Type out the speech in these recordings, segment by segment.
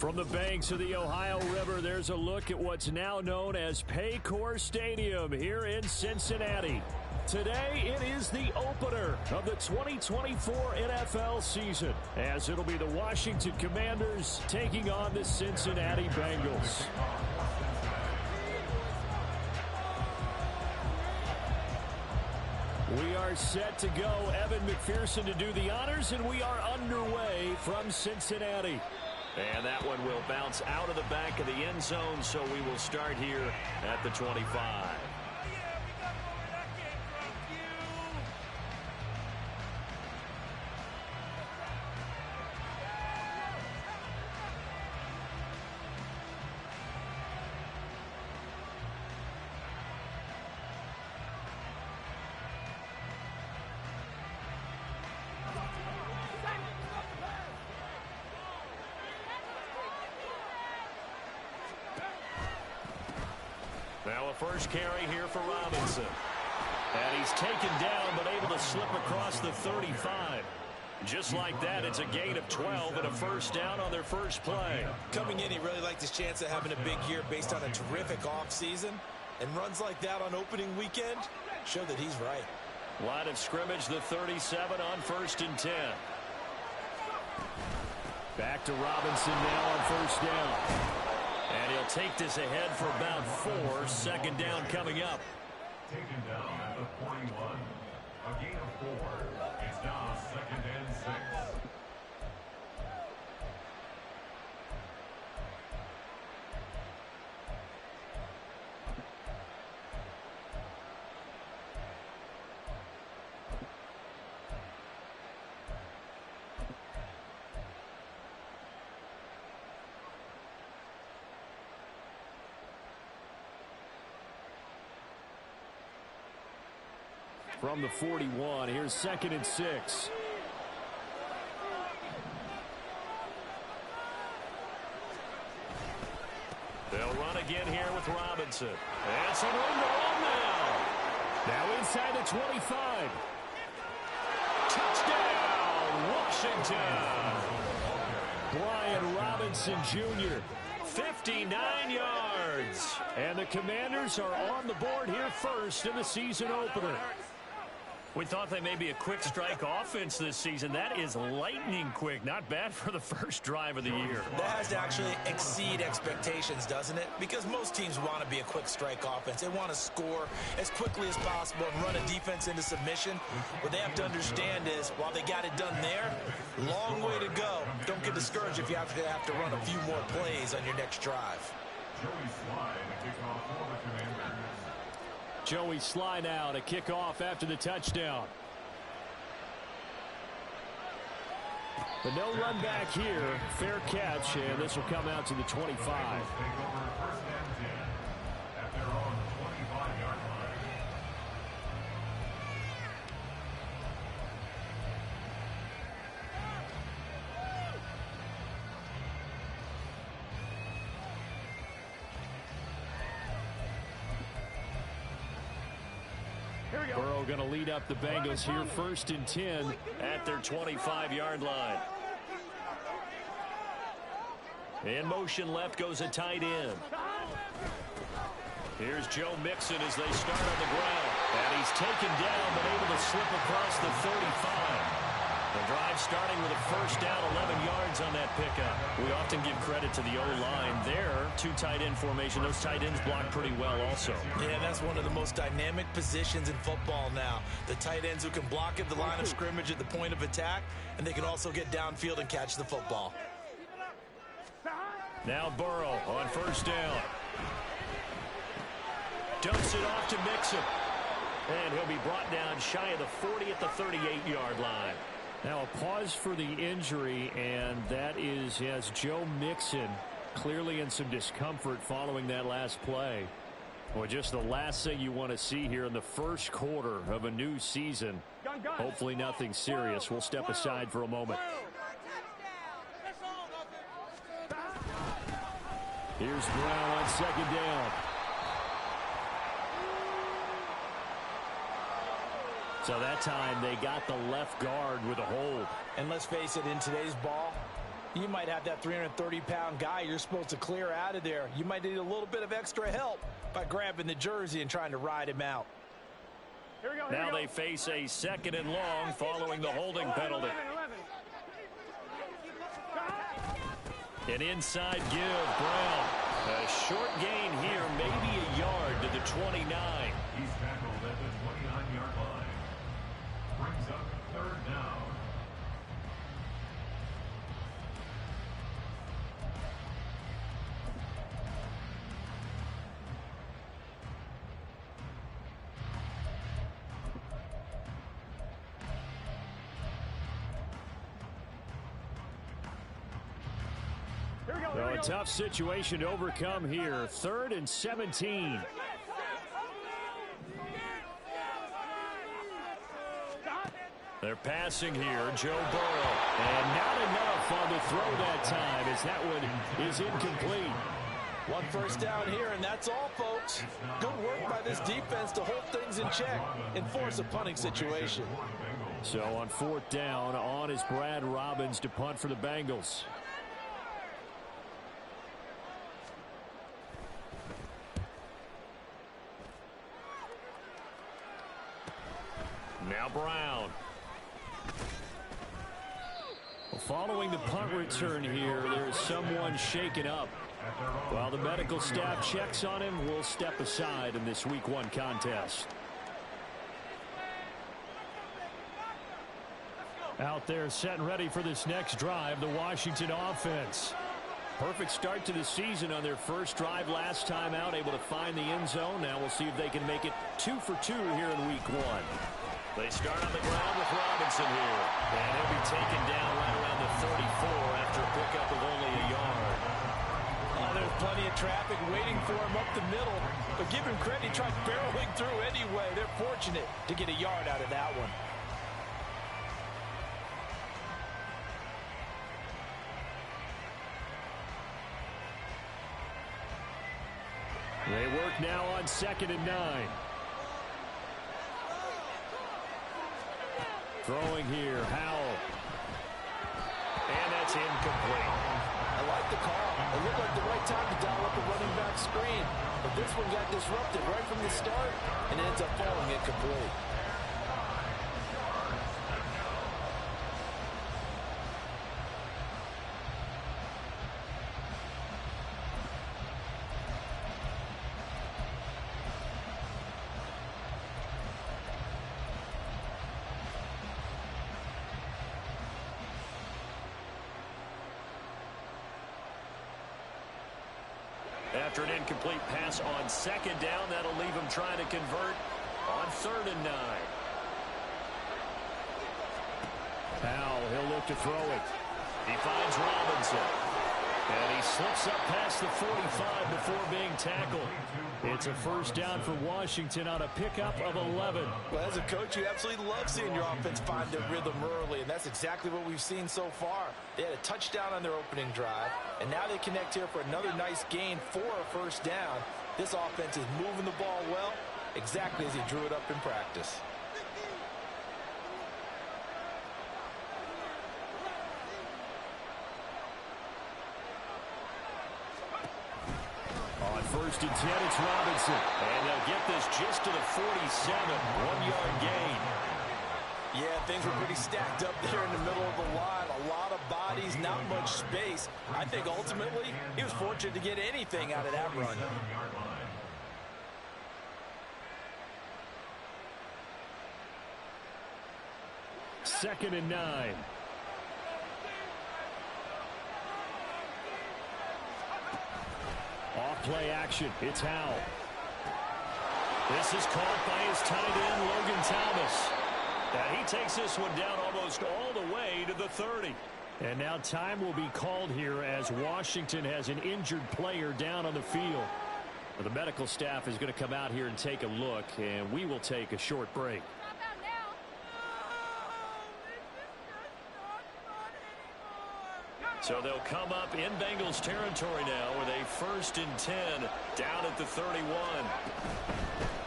From the banks of the Ohio River, there's a look at what's now known as Paycor Stadium here in Cincinnati. Today, it is the opener of the 2024 NFL season, as it'll be the Washington Commanders taking on the Cincinnati Bengals. We are set to go. Evan McPherson to do the honors, and we are underway from Cincinnati. And that one will bounce out of the back of the end zone, so we will start here at the 25. Now a first carry here for Robinson. And he's taken down, but able to slip across the 35. Just like that, it's a gain of 12 and a first down on their first play. Coming in, he really liked his chance of having a big year based on a terrific offseason. And runs like that on opening weekend show that he's right. Line of scrimmage, the 37 on 1st and 10. Back to Robinson now on first down. And he'll take this ahead for about 4. 2nd down coming up. Taken down at the 41. A gain of 4. It's now 2nd and 6. From the 41, here's 2nd and 6. They'll run again here with Robinson. And some room to run now. Now inside the 25. Touchdown, Washington. Brian Robinson Jr. 59 yards. And the Commanders are on the board here first in the season opener. We thought they may be a quick strike offense this season. That is lightning quick. Not bad for the first drive of the year. That has to actually exceed expectations, doesn't it? Because most teams want to be a quick strike offense. They want to score as quickly as possible and run a defense into submission. What they have to understand is, while they got it done there, long way to go. Don't get discouraged if you have to run a few more plays on your next drive. Joey Sly now to kick off after the touchdown. The no run back here. Fair catch, and this will come out to the 25. Burrow going to lead up the Bengals here, 1st and 10 at their 25-yard line. In motion left goes a tight end. Here's Joe Mixon as they start on the ground. And he's taken down but able to slip across the 35. The drive starting with a first down, 11 yards on that pickup. We often give credit to the O-line there. 2 tight end formation. Those tight ends block pretty well also. Yeah, that's one of the most dynamic positions in football now. The tight ends who can block at the line of scrimmage at the point of attack, and they can also get downfield and catch the football. Now Burrow on first down. Dumps it off to Mixon. And he'll be brought down shy of the 40 at the 38-yard line. Now a pause for the injury, and that is as Joe Mixon clearly in some discomfort following that last play. Well, just the last thing you want to see here in the first quarter of a new season. Hopefully nothing serious. We'll step aside for a moment. Here's Brown on 2nd down. So that time they got the left guard with a hold. And let's face it, in today's ball, You might have that 330-pound guy you're supposed to clear out of there. You might need a little bit of extra help by grabbing the jersey and trying to ride him out. Now they face a 2nd and long following the holding penalty. An inside give, Brown. A short gain here, maybe a yard to the 29. He's tackled at the 29-yard line. Brings up 3rd down. Well, a tough situation to overcome here. 3rd and 17. They're passing here, Joe Burrow. And not enough on the throw that time as that one is incomplete. 1 first down here, and that's all, folks. Good work by this defense to hold things in check and force a punting situation. So on 4th down, on is Brad Robbins to punt for the Bengals. Now Brown. Following the punt return here, there's someone shaken up. While the medical staff checks on him, we'll step aside in this Week 1 contest. Out there set and ready for this next drive, the Washington offense. Perfect start to the season on their first drive last time out, able to find the end zone. Now we'll see if they can make it 2 for 2 here in Week 1. They start on the ground with Robinson here. And he'll be taken down right around the 34 after a pickup of only a yard. Oh, there's plenty of traffic waiting for him up the middle. But give him credit, he tried barreling through anyway. They're fortunate to get a yard out of that one. They work now on 2nd and 9. Throwing here, Howell. And that's incomplete. I like the call. It looked like the right time to dial up a running back screen. But this one got disrupted right from the start and ends up falling incomplete. After an incomplete pass on 2nd down, that'll leave him trying to convert on 3rd and 9. Howell, he'll look to throw it. He finds Robinson. And he slips up past the 45 before being tackled. It's a first down for Washington on a pickup of 11. Well, as a coach, you absolutely love seeing your offense find their rhythm early, and that's exactly what we've seen so far. They had a touchdown on their opening drive, and now they connect here for another nice gain for a first down. This offense is moving the ball well, exactly as he drew it up in practice. On 1st and 10, it's Robinson. And they'll get this just to the 47, 1-yard gain. Yeah, things were pretty stacked up there in the middle of the line. A lot of bodies, not much space. I think ultimately he was fortunate to get anything out of that run. 2nd and 9. Off play action. It's Howell. This is caught by his tight end, Logan Thomas. And he takes this one down almost all the way to the 30. And now time will be called here as Washington has an injured player down on the field. The medical staff is going to come out here and take a look, and we will take a short break. So they'll come up in Bengals territory now with a 1st and 10 down at the 31.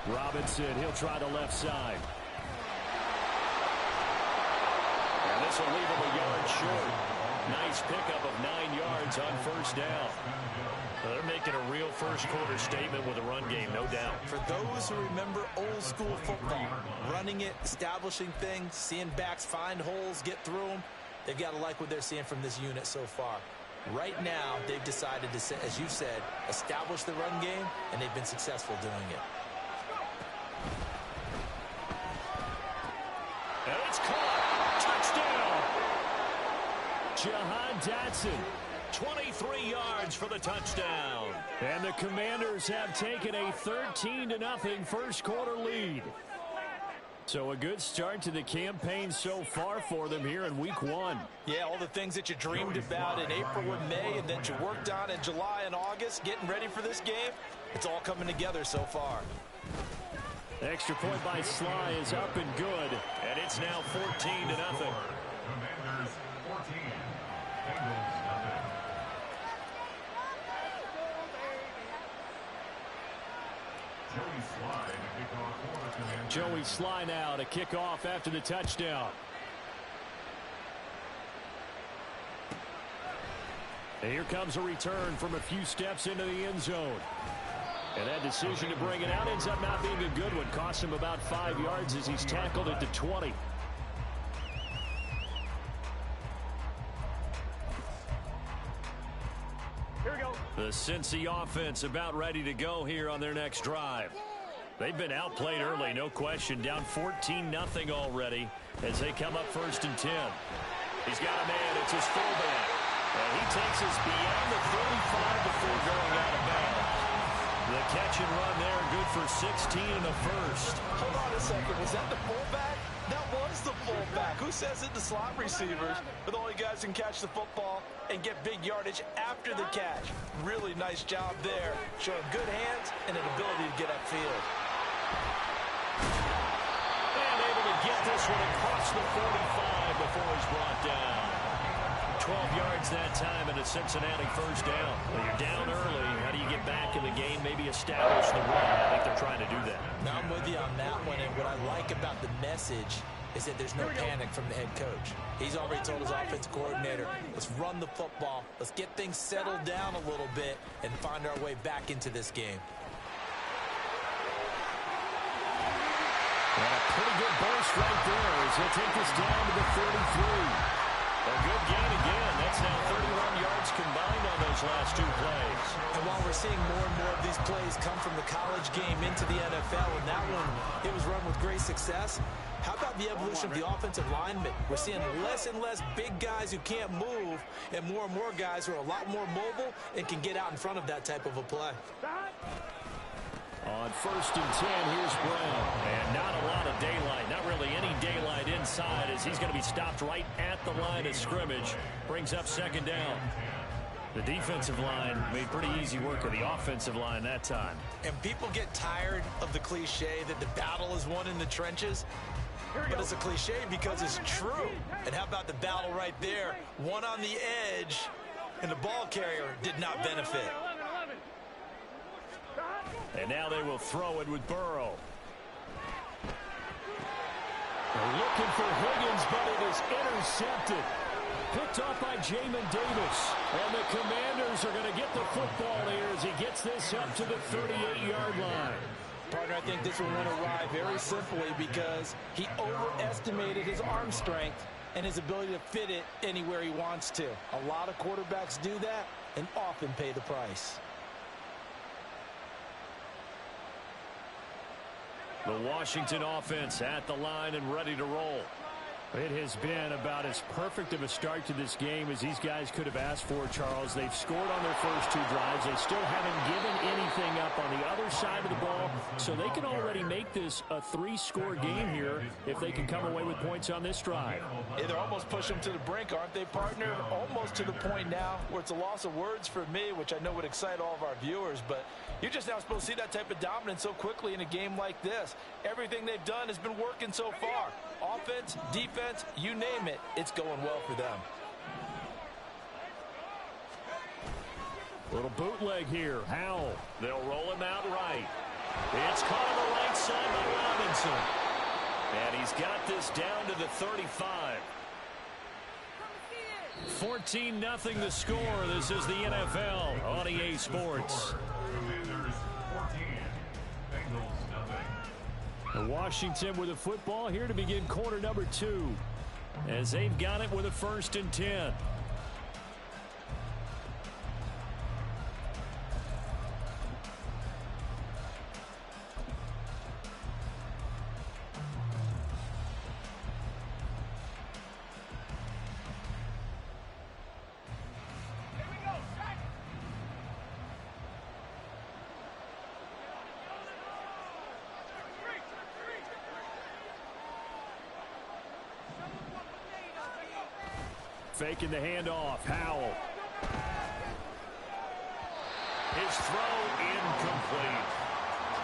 Robinson, he'll try the left side. And this will leave him a yard short. Nice pickup of 9 yards on first down. Well, they're making a real first-quarter statement with a run game, no doubt. For those who remember old-school football, running it, establishing things, seeing backs find holes, get through them, they've got to like what they're seeing from this unit so far. Right now, they've decided to, as you said, establish the run game, and they've been successful doing it. And it's caught. Touchdown. Jahan Dotson. 23 yards for the touchdown. And the Commanders have taken a 13-0 first-quarter lead. So a good start to the campaign so far for them here in Week 1. Yeah, all the things that you dreamed about in April and May and that you worked on in July and August, getting ready for this game, it's all coming together so far. Extra point by Sly is up and good. And it's now 14-0. Commanders 14, Bengals nothing. Joey Sly now to kick off after the touchdown. And here comes a return from a few steps into the end zone. And that decision to bring it out ends up not being a good one. Costs him about 5 yards as he's tackled at the 20. Here we go. The Cincy offense about ready to go here on their next drive. They've been outplayed early, no question. Down 14-0 already as they come up 1st and 10. He's got a man. It's his fullback. And he takes us beyond the 35 before going out of bounds. The catch and run there, good for 16 and a first. Hold on a second. Was that the fullback? That was the fullback. Who says it? The slot receivers. But the only guys who can catch the football and get big yardage after the catch. Really nice job there. Showing good hands and an ability to get upfield. And able to get this one across the 45 before he's brought down. 12 yards that time and a Cincinnati first down. Well, you're down early. How do you get back in the game, maybe establish the run? I think they're trying to do that. Now I'm with you on that one, and what I like about the message is that there's no panic from the head coach. He's already told his offensive coordinator, let's run the football, let's get things settled down a little bit and find our way back into this game. And a pretty good burst right there as he'll take this down to the 33. A good gain again. That's now 31 yards combined on those last 2 plays. And while we're seeing more and more of these plays come from the college game into the NFL, and that one, it was run with great success, how about the evolution of the offensive linemen? We're seeing less and less big guys who can't move and more guys who are a lot more mobile and can get out in front of that type of a play. On 1st and 10, here's Brown. And not a lot of daylight. Not really any daylight inside as he's going to be stopped right at the line of scrimmage. Brings up 2nd down. The defensive line made pretty easy work of the offensive line that time. And people get tired of the cliche that the battle is won in the trenches. But it's a cliche because it's true. And how about the battle right there? One on the edge, and the ball carrier did not benefit. And now they will throw it with Burrow. They're looking for Higgins, but it is intercepted. Picked off by Jamin Davis. And the Commanders are going to get the football here as he gets this up to the 38-yard line. Partner, I think this one went awry very simply because he overestimated his arm strength and his ability to fit it anywhere he wants to. A lot of quarterbacks do that and often pay the price. The Washington offense at the line and ready to roll. It has been about as perfect of a start to this game as these guys could have asked for, Charles. They've scored on their first 2 drives. They still haven't given anything up on the other side of the ball, so they can already make this a 3-score game here if they can come away with points on this drive. Yeah, they're almost pushing them to the brink, aren't they, partner? Almost to the point now where it's a loss of words for me, which I know would excite all of our viewers, but you're just now supposed to see that type of dominance so quickly in a game like this. Everything they've done has been working so far. Offense, defense, you name it, it's going well for them. Little bootleg here. Howell. They'll roll him out right. It's caught on the right side by Robinson. And he's got this down to the 35. 14-0 the score. This is the NFL on EA Sports. Commanders 14, Bengals 0. And Washington with the football here to begin quarter number 2. As they've got it with a 1st and 10. Faking the handoff. Howell. His throw incomplete.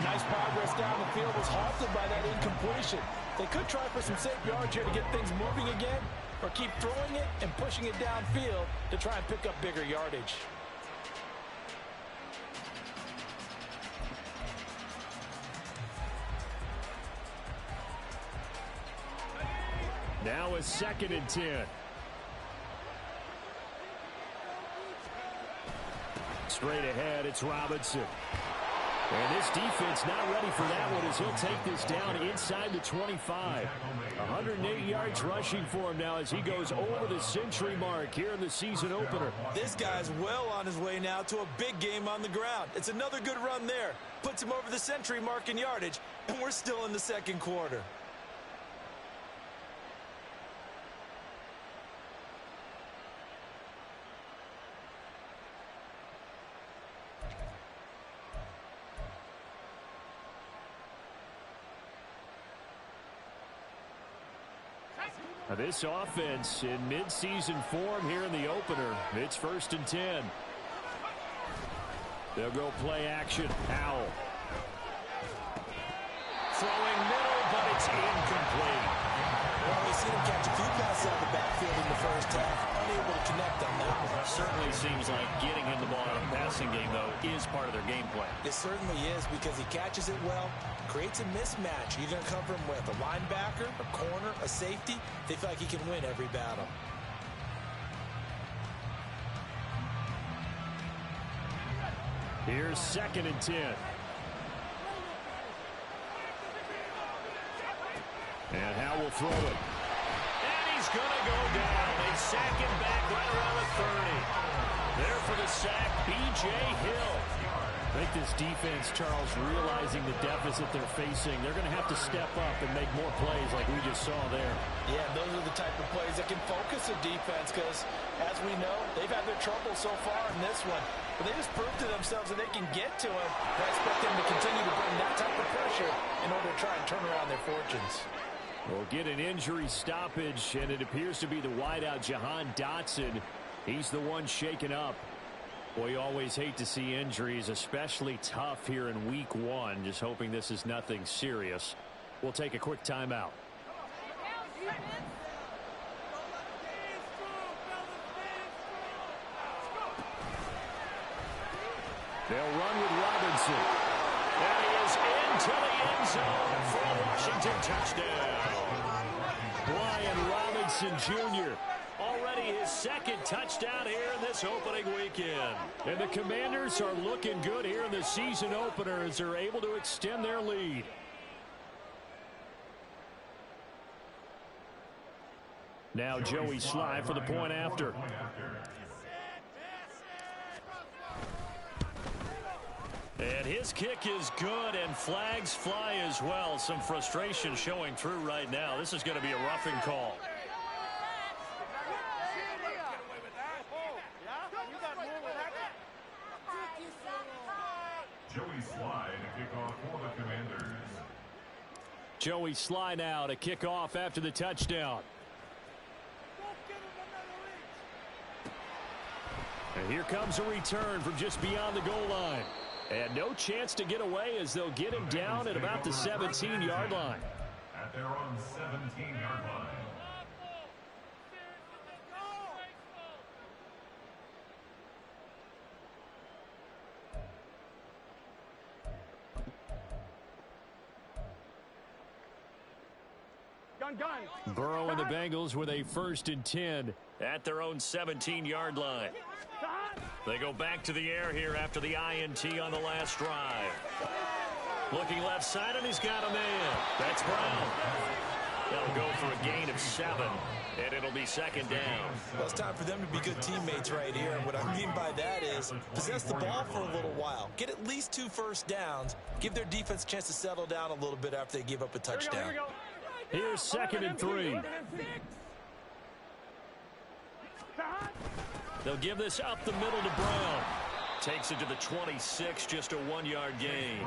Nice progress down the field was halted by that incompletion. They could try for some safe yards here to get things moving again, or keep throwing it and pushing it downfield to try and pick up bigger yardage. Now a 2nd and 10. Straight ahead, it's Robinson. And this defense not ready for that one as he'll take this down inside the 25. 108 yards rushing for him now as he goes over the century mark here in the season opener. This guy's well on his way now to a big game on the ground. It's another good run there. Puts him over the century mark in yardage, and we're still in the 2nd quarter. This offense in midseason form here in the opener. It's 1st and 10. They'll go play action. Howell. Throwing middle, but it's incomplete. Well, we've seen him catch a few passes out of the backfield in the first half. Unable to connect on that one. Certainly seems like getting him the ball in a passing game, though, is part of their game plan. It certainly is because he catches it well, creates a mismatch. You're going to cover him with a linebacker, a corner, a safety. They feel like he can win every battle. Here's 2nd and 10. And Howell will throw it. And he's going to go down. They sack him back right around the 30. There for the sack, B.J. Hill. I think this defense, Charles, realizing the deficit they're facing, they're going to have to step up and make more plays like we just saw there. Yeah, those are the type of plays that can focus a defense because, as we know, they've had their trouble so far in this one. But they just proved to themselves that they can get to him. I expect them to continue to bring that type of pressure in order to try and turn around their fortunes. We'll get an injury stoppage, and it appears to be the wideout, Jahan Dotson. He's the one shaken up. Boy, you always hate to see injuries, especially tough here in week 1. Just hoping this is nothing serious. We'll take a quick timeout. They'll run with Robinson. And he is into the end zone for a Washington touchdown. Brian Robinson Jr. already his 2nd touchdown here in this opening weekend. And the Commanders are looking good here in the season opener as they're able to extend their lead. Now Joey Sly for the point after. And his kick is good, and flags fly as well. Some frustration showing through right now. This is going to be a roughing call. Joey Sly to kick off for the Commanders. Joey Sly now to kick off after the touchdown. And here comes a return from just beyond the goal line. And no chance to get away as they'll get him down at about the 17-yard line. At their own 17-yard line. Burrow and the Bengals with a 1st and 10 at their own 17-yard line. They go back to the air here after the INT on the last drive. Looking left side, and he's got a man. That's Brown. They'll go for a gain of 7, and it'll be second down. Well, it's time for them to be good teammates right here. And what I mean by that is possess the ball for a little while. Get at least 2 first downs. Give their defense a chance to settle down a little bit after they give up a touchdown. Here's 2nd and 3. They'll give this up the middle to Brown. Takes it to the 26, just a 1-yard gain.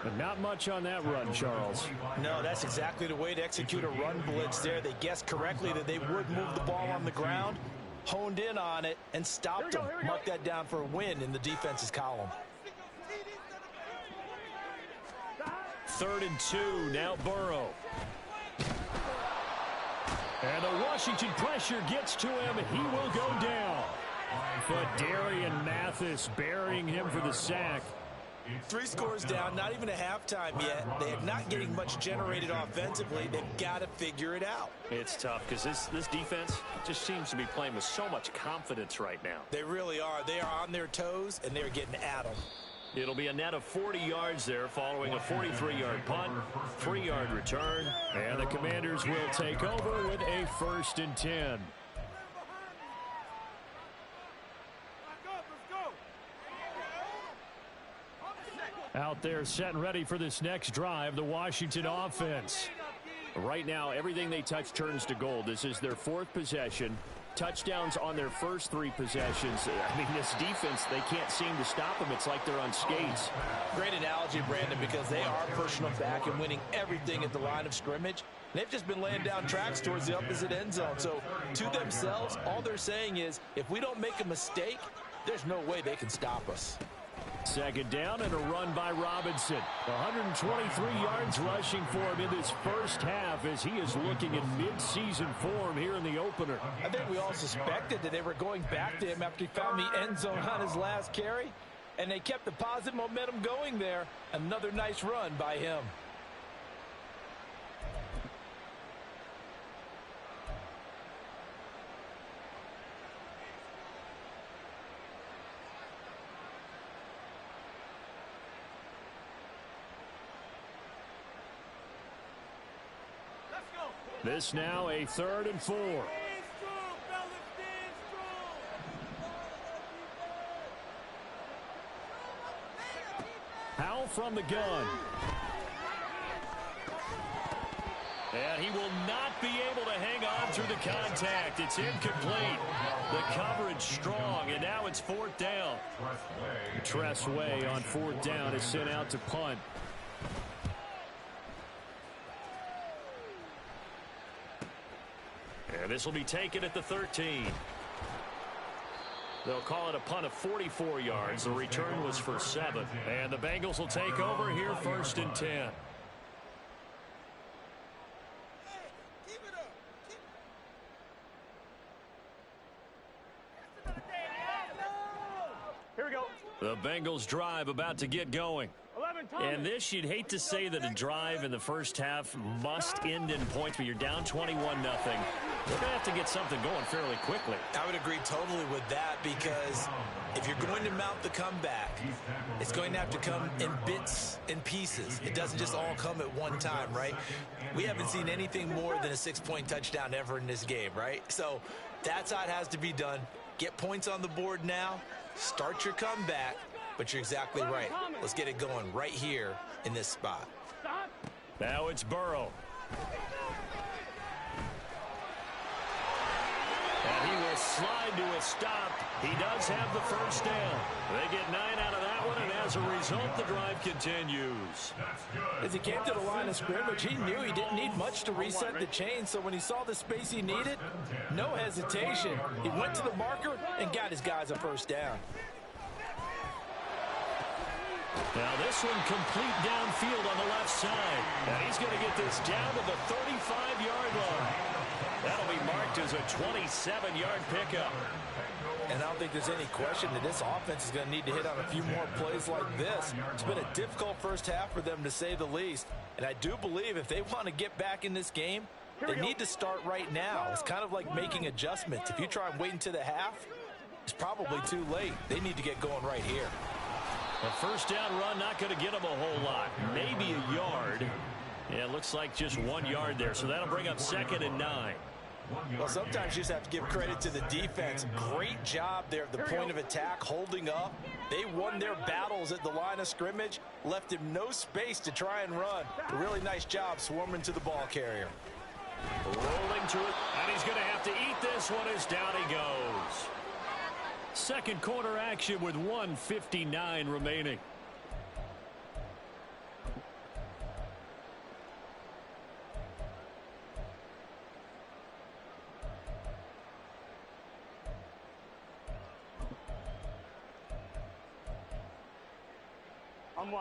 But not much on that run, Charles. No, that's exactly the way to execute a run blitz there. They guessed correctly that they would move the ball on the ground, honed in on it, and stopped them. Mark that down for a win in the defense's column. 3rd and 2, now Burrow. And the Washington pressure gets to him, and he will go down. But Darian Mathis burying him for the sack. 3 scores down, not even a halftime yet. They are not getting much generated offensively. They've got to figure it out. It's tough because this defense just seems to be playing with so much confidence right now. They really are. They are on their toes, and they're getting at them. It'll be a net of 40 yards there following a 43-yard punt, 3-yard return. And the Commanders will take over with a 1st and 10. Out there set and ready for this next drive, the Washington offense. Right now, everything they touch turns to gold. This is their 4th possession. Touchdowns on their first 3 possessions. I mean, this defense, they can't seem to stop them. It's like they're on skates. Great analogy, Brandon, because they are pushing them back and winning everything at the line of scrimmage. They've just been laying down tracks towards the opposite end zone. So, to themselves, all they're saying is, if we don't make a mistake, there's no way they can stop us. 2nd down and a run by Robinson. 123 yards rushing for him in this first half as he is looking in mid-season form here in the opener. I think we all suspected that they were going back to him after he found the end zone on his last carry, and they kept the positive momentum going there. Another nice run by him. This now a 3rd and 4. Howell from the gun. And he will not be able to hang on through the contact. It's incomplete. The coverage strong, and now it's 4th down. Tressway on 4th down is sent out to punt. And this will be taken at the 13. They'll call it a punt of 44 yards. The return was for 7. And the Bengals will take over here 1st and 10. Here we go. The Bengals drive about to get going. And this, you'd hate to say that a drive in the first half must end in points, but you're down 21-0. They're going to have to get something going fairly quickly. I would agree totally with that, because if you're going to mount the comeback, it's going to have to come in bits and pieces. It doesn't just all come at one time, right? We haven't seen anything more than a 6-point touchdown ever in this game, right? So that's how it has to be done. Get points on the board now, start your comeback, but you're exactly right. Let's get it going right here in this spot. Now it's Burrow. And he will slide to a stop. He does have the first down. They get 9 out of that one, and as a result, the drive continues. As he came to the line of scrimmage, he knew he didn't need much to reset the chain, so when he saw the space he needed, no hesitation. He went to the marker and got his guys a first down. Now this one complete downfield on the left side. And he's going to get this down to the 35-yard line. That'll be marked as a 27-yard pickup. And I don't think there's any question that this offense is going to need to hit on a few more plays like this. It's been a difficult first half for them, to say the least. And I do believe if they want to get back in this game, They need to start right now. It's kind of like making adjustments. If you try and wait until the half, it's probably too late. They need to get going right here. A first down run, not going to get them a whole lot. Maybe a yard. Yeah, it looks like just 1 yard there. So that'll bring up 2nd and 9. Well, sometimes you just have to give credit to the defense. Great job there at the point of attack, holding up. They won their battles at the line of scrimmage, left him no space to try and run. A really nice job swarming to the ball carrier. Rolling to it, and he's going to have to eat this one as down he goes. Second quarter action with 1:59 remaining.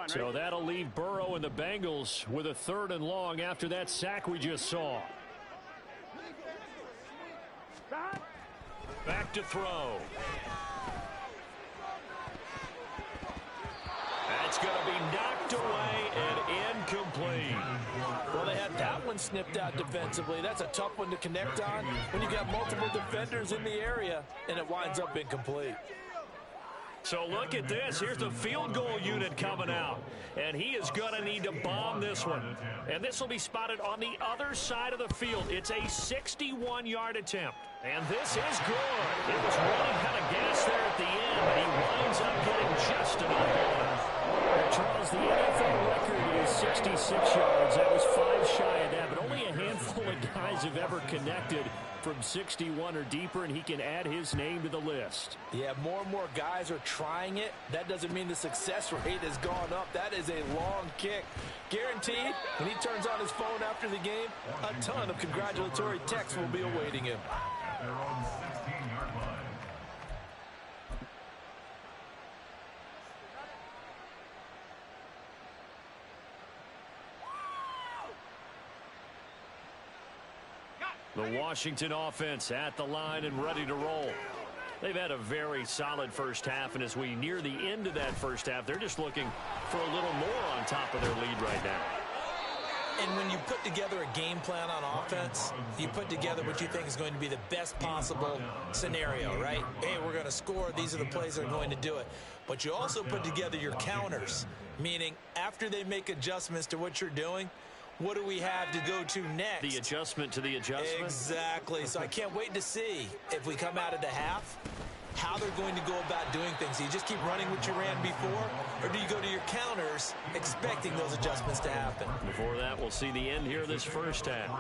So that'll leave Burrow and the Bengals with a 3rd and long after that sack we just saw. Back to throw. That's going to be knocked away and incomplete. Well, they had that one snipped out defensively. That's a tough one to connect on when you got multiple defenders in the area, and it winds up incomplete. So look at this. Here's the field goal unit coming out. And he is going to need to bomb this one. And this will be spotted on the other side of the field. It's a 61-yard attempt. And this is good. It was running kind of gas there at the end, but he winds up getting just enough. Charles, the NFL record is 66 yards. That was 5 shy of that, but only a handful of guys have ever connected from 61 or deeper, and he can add his name to the list. Yeah, more and more guys are trying it. That doesn't mean the success rate has gone up. That is a long kick. Guaranteed, when he turns on his phone after the game, a ton of congratulatory texts will be awaiting him. At their own 16-yard line. The Washington offense at the line and ready to roll. They've had a very solid first half, and as we near the end of that first half, they're just looking for a little more on top of their lead right now. And when you put together a game plan on offense, you put together what you think is going to be the best possible scenario, right? Hey, we're going to score. These are the plays that are going to do it. But you also put together your counters, meaning after they make adjustments to what you're doing, what do we have to go to next? The adjustment to the adjustment? Exactly. So I can't wait to see if we come out of the half, how they're going to go about doing things. Do you just keep running what you ran before, or do you go to your counters expecting those adjustments to happen? Before that, we'll see the end here of this first half.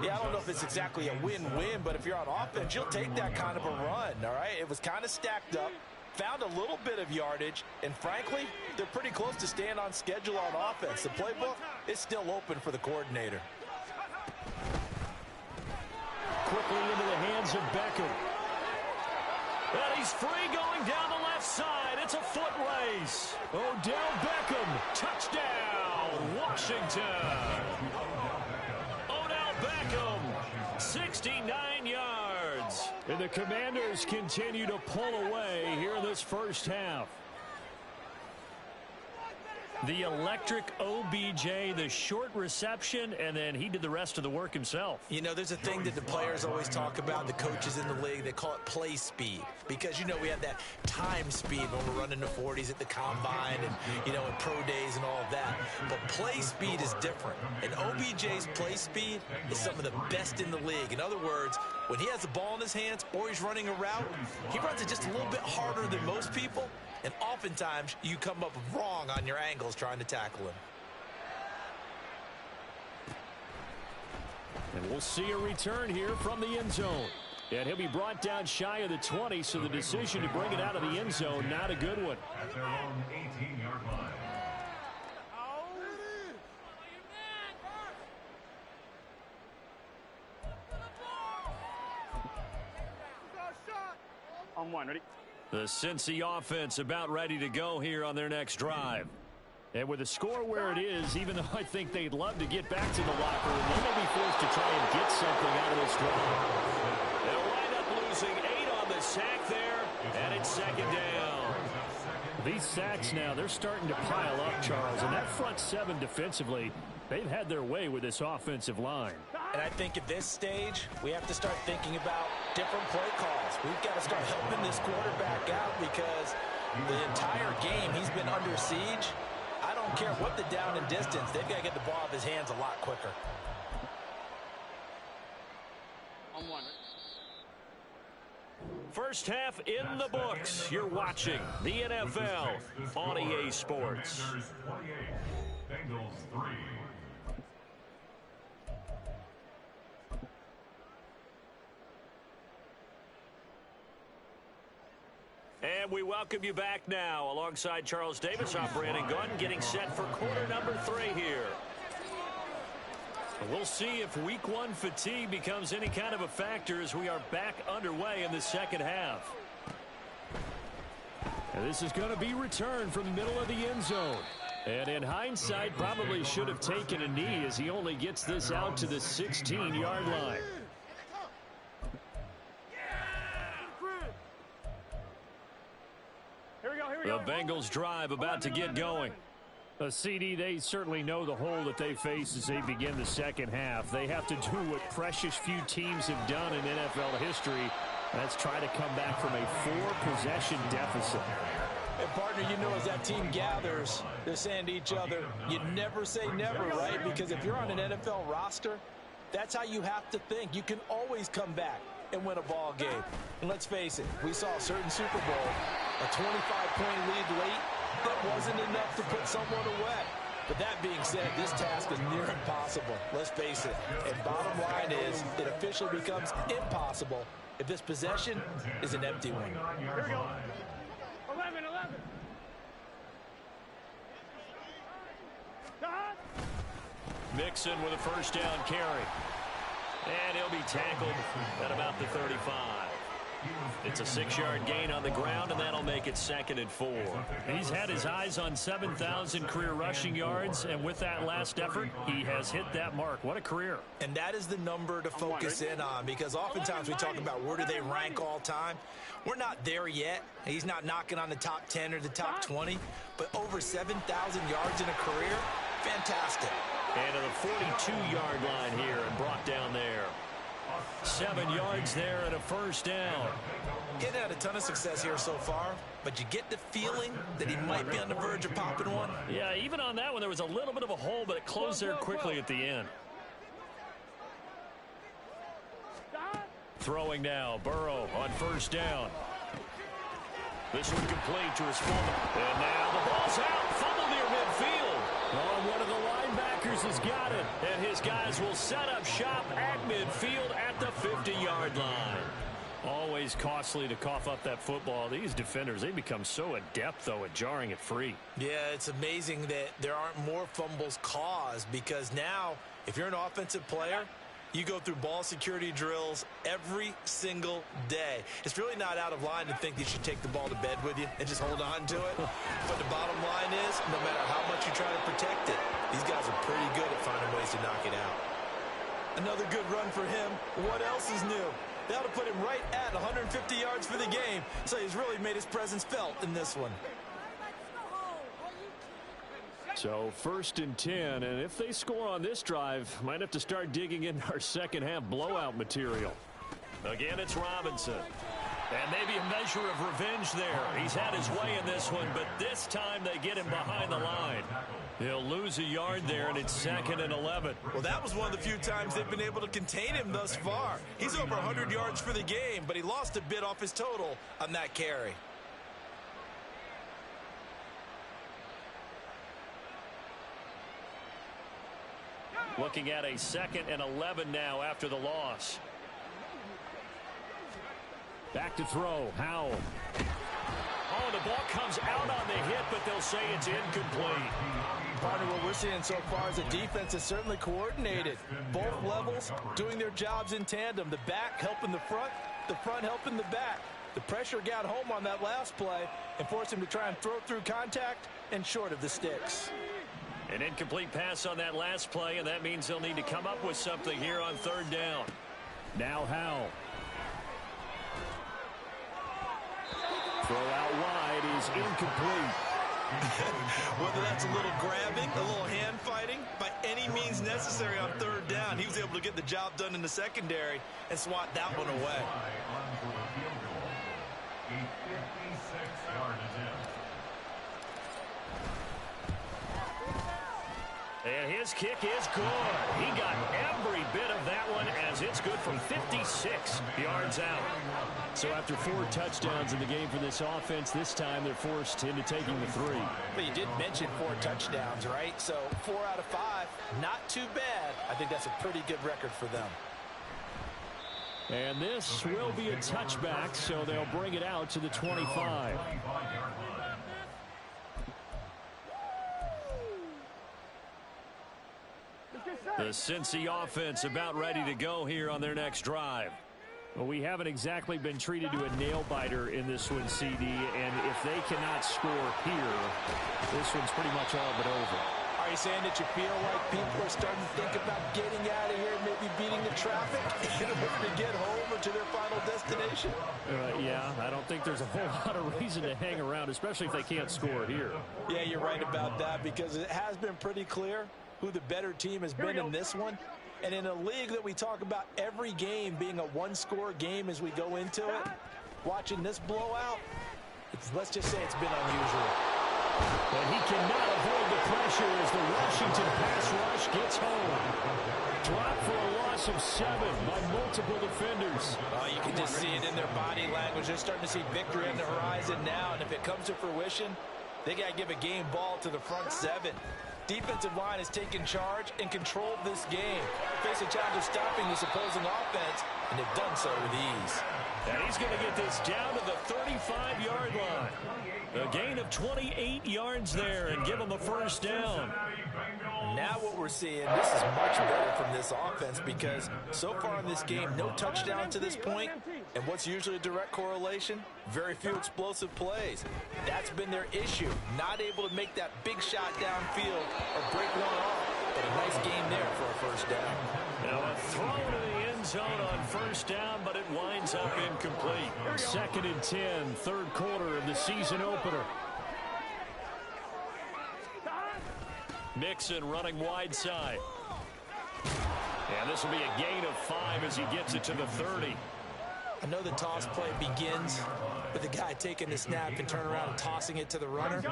Yeah, I don't know if it's exactly a win-win, but if you're on offense, you'll take that kind of a run, all right? It was kind of stacked up. Found a little bit of yardage, and frankly, they're pretty close to staying on schedule on offense. The playbook is still open for the coordinator. Quickly into the hands of Beckham. And he's free going down the left side. It's a foot race. Odell Beckham, touchdown, Washington. Odell Beckham, 69 yards. And the Commanders continue to pull away here in this first half. The electric OBJ, the short reception, and then he did the rest of the work himself. You know, there's a thing that the players always talk about, the coaches in the league, they call it play speed. Because, you know, we have that time speed when we're running the 40s at the combine and, you know, in pro days and all of that. But play speed is different. And OBJ's play speed is some of the best in the league. In other words, when he has the ball in his hands or he's running a route, he runs it just a little bit harder than most people. And oftentimes, you come up wrong on your angles trying to tackle him. And we'll see a return here from the end zone. And he'll be brought down shy of the 20, so the decision to bring it out of the end zone, not a good one. At their own 18-yard line. On one, ready? The Cincy offense about ready to go here on their next drive. And with the score where it is, even though I think they'd love to get back to the locker room, they may be forced to try and get something out of this drive. They'll wind up losing 8 on the sack there, and it's second down. These sacks now, they're starting to pile up, Charles, and that front seven defensively, they've had their way with this offensive line. And I think at this stage, we have to start thinking about different play calls. We've got to start helping this quarterback out because the entire game he's been under siege. I don't care what the down and distance. They've got to get the ball off his hands a lot quicker. First half in the books. You're watching the NFL on EA Sports. Bengals 3. And we welcome you back now. Alongside Charles Davis, I'm Brandon Gunn, getting set for quarter number 3 here. We'll see if week 1 fatigue becomes any kind of a factor as we are back underway in the second half. And this is going to be returned from the middle of the end zone. And in hindsight, probably should have taken a knee as he only gets this out to the 16-yard line. The Bengals drive about to get going. A CD, they certainly know the hole that they face as they begin the second half. They have to do what precious few teams have done in NFL history. That's try to come back from a 4-possession deficit. And partner, you know, as that team gathers, they're saying to each other, you never say never, right? Because if you're on an NFL roster, that's how you have to think. You can always come back and win a ball game. And let's face it, we saw a certain Super Bowl, a 25-point lead late, that wasn't enough to put someone away. But that being said, this task is near impossible. Let's face it. And bottom line is, it officially becomes impossible if this possession is an empty one. Here we go. 11. Mixon with a first down carry. And he'll be tackled at about the 35. It's a 6-yard gain on the ground, and that'll make it 2nd and 4. He's had his eyes on 7,000 career rushing yards, and with that last effort, he has hit that mark. What a career. And that is the number to focus in on, because oftentimes we talk about where do they rank all time. We're not there yet. He's not knocking on the top 10 or the top 20, but over 7,000 yards in a career, fantastic. And to the 42-yard line here and brought down there. 7 yards there and a first down. He had a ton of success here so far, but you get the feeling that he might be on the verge of popping one. Yeah, even on that one, there was a little bit of a hole, but it closed there quickly at the end. Throwing now, Burrow on first down. This one complete to his fullback. And now the ball's out. Fumble near midfield. Oh, one of the linebackers has got it. And his guys will set up shop at midfield at the 50-yard line. Always costly to cough up that football. These defenders, they become so adept, though, at jarring it free. Yeah, it's amazing that there aren't more fumbles caused, because now, if you're an offensive player, you go through ball security drills every single day. It's really not out of line to think that you should take the ball to bed with you and just hold on to it. But the bottom line is, no matter how much you try to protect it, these guys are pretty good at finding ways to knock it out. Another good run for him. What else is new? They ought to put him right at 150 yards for the game, so he's really made his presence felt in this one. So 1st and 10, and if they score on this drive, might have to start digging in our second half blowout material. Again, it's Robinson. And maybe a measure of revenge there. He's had his way in this one, but this time they get him behind the line. He'll lose a yard there, and it's 2nd and 11. Well, that was one of the few times they've been able to contain him thus far. He's over 100 yards for the game, but he lost a bit off his total on that carry. Looking at a 2nd and 11 now after the loss. Back to throw, Howell. Oh, the ball comes out on the hit, but they'll say it's incomplete. Partner, what we're seeing so far is the defense is certainly coordinated. Both levels doing their jobs in tandem. The back helping the front helping the back. The pressure got home on that last play and forced him to try and throw through contact and short of the sticks. An incomplete pass on that last play, and that means they'll need to come up with something here on 3rd down. Now Howell. Throw out wide is incomplete. Whether that's a little grabbing, a little hand fighting, by any means necessary on third down, he was able to get the job done in the secondary and swat that one away. And his kick is good. He got every bit of that one as it's good from 56 yards out. So after 4 touchdowns in the game for this offense, this time they're forced into taking the 3. But you did mention 4 touchdowns, right? So 4 out of 5, not too bad. I think that's a pretty good record for them. And this will be a touchback, so they'll bring it out to the 25. The Cincy offense about ready to go here on their next drive. Well, we haven't exactly been treated to a nail-biter in this one, CD, and if they cannot score here, this one's pretty much all but over. Are you saying that you feel like people are starting to think about getting out of here and maybe beating the traffic in order to get home or to their final destination? Yeah, I don't think there's a whole lot of reason to hang around, especially if they can't score here. Yeah, you're right about that because it has been pretty clear who the better team has been in this one. And in a league that we talk about every game being a one-score game as we go into it, watching this blowout, let's just say it's been unusual. And he cannot avoid the pressure as the Washington pass rush gets home. Dropped for a loss of 7 by multiple defenders. Oh, you can just see it in their body language. They're starting to see victory on the horizon now. And if it comes to fruition, they got to give a game ball to the front 7. Defensive line has taken charge and controlled this game. Face a challenge of stopping this opposing offense, and they've done so with ease. And he's going to get this down to the 35-yard line. A gain of 28 yards there and give them a first down. Now what we're seeing, this is much better from this offense because so far in this game, no touchdown to this point. And what's usually a direct correlation? Very few explosive plays. That's been their issue. Not able to make that big shot downfield or break one off. But a nice game there for a first down. Now a throw to the end zone on first down, but it winds up incomplete. 2nd and 10, third quarter of the season opener. Mixon running wide side. And this will be a gain of 5 as he gets it to the 30. I know the toss play begins with the guy taking the snap and turn around and tossing it to the runner.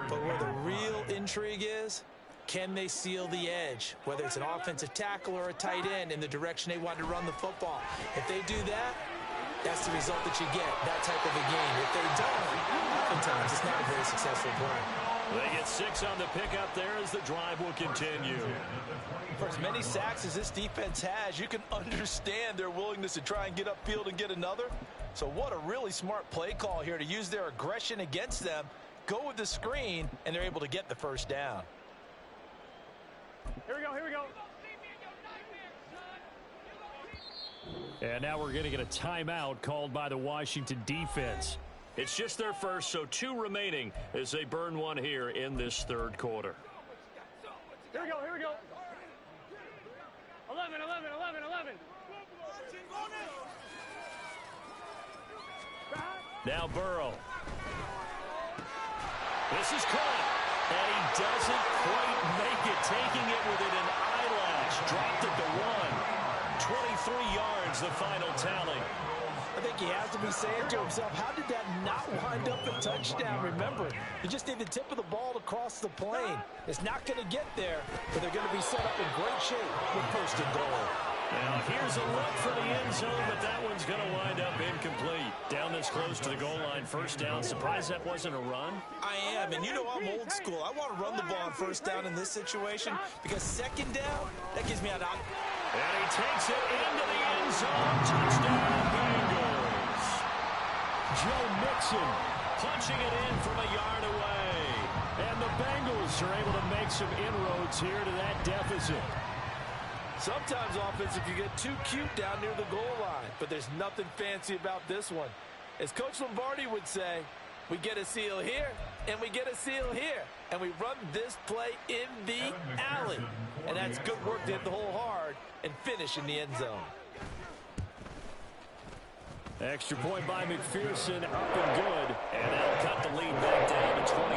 But where the real intrigue is, can they seal the edge? Whether it's an offensive tackle or a tight end in the direction they want to run the football. If they do that, that's the result that you get, that type of a game. If they don't, oftentimes it's not a very successful play. They get 6 on the pickup there as the drive will continue. For as many sacks as this defense has, you can understand their willingness to try and get upfield and get another. So what a really smart play call here to use their aggression against them, go with the screen, and they're able to get the first down. Here we go, here we go. And now we're going to get a timeout called by the Washington defense. It's just their first, so 2 remaining as they burn one here in this third quarter. Here we go, here we go. 11, 11, 11, 11. Now Burrow. This is caught. And he doesn't quite make it, taking it within an eyelash. Dropped it to 1. 23 yards, the final tally. I think he has to be saying to himself, how did that not wind up a touchdown? Remember, you just need the tip of the ball to cross the plane. It's not going to get there, but they're going to be set up in great shape with first and goal. Now here's a look for the end zone, but that one's going to wind up incomplete. Down this close to the goal line, first down. Surprised that wasn't a run? I am, and you know I'm old school. I want to run the ball on first down in this situation because second down, that gives me an out. And he takes it into the end zone. Touchdown, Bengals. Joe Mixon punching it in from a yard away. And the Bengals are able to make some inroads here to that deficit. Sometimes offensive, you get too cute down near the goal line, but there's nothing fancy about this one. As Coach Lombardi would say, we get a seal here, and we get a seal here, and we run this play in the alley. And that's good work to hit the hole hard and finish in the end zone. Extra point by McPherson, up and good. And that'll cut the lead back down to 21.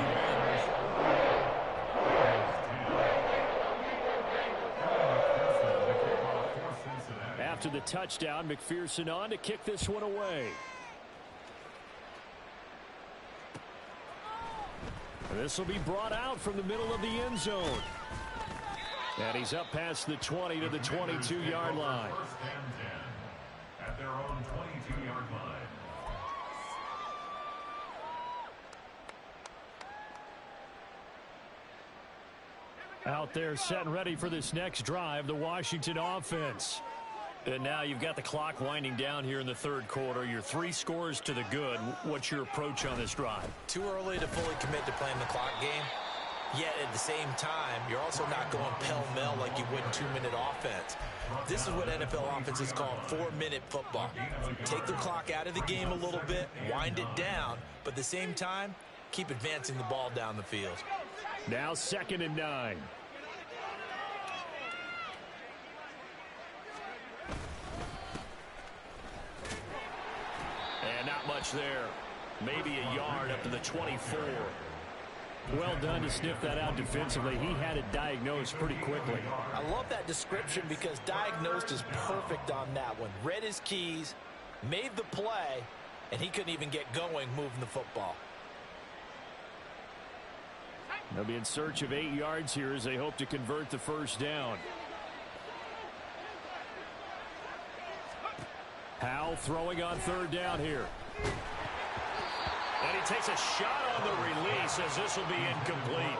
After the touchdown, McPherson on to kick this one away. This will be brought out from the middle of the end zone. And he's up past the 20 to the 22-yard line. First and 10 at their own 22-yard line. Out there set and ready for this next drive, the Washington offense. And now you've got the clock winding down here in the third quarter. You're 3 scores to the good. What's your approach on this drive? Too early to fully commit to playing the clock game. Yet at the same time, you're also not going pell-mell like you would in 2-minute offense. This is what NFL offenses call 4-minute football. Take the clock out of the game a little bit, wind it down, but at the same time, keep advancing the ball down the field. Now 2nd and 9. And not much there. Maybe a yard up to the 24. Well done to sniff that out defensively. He had it diagnosed pretty quickly. I love that description because diagnosed is perfect on that one. Read his keys, made the play, and he couldn't even get going moving the football. They'll be in search of 8 yards here as they hope to convert the first down. Howell throwing on 3rd down here. And he takes a shot on the release as this will be incomplete.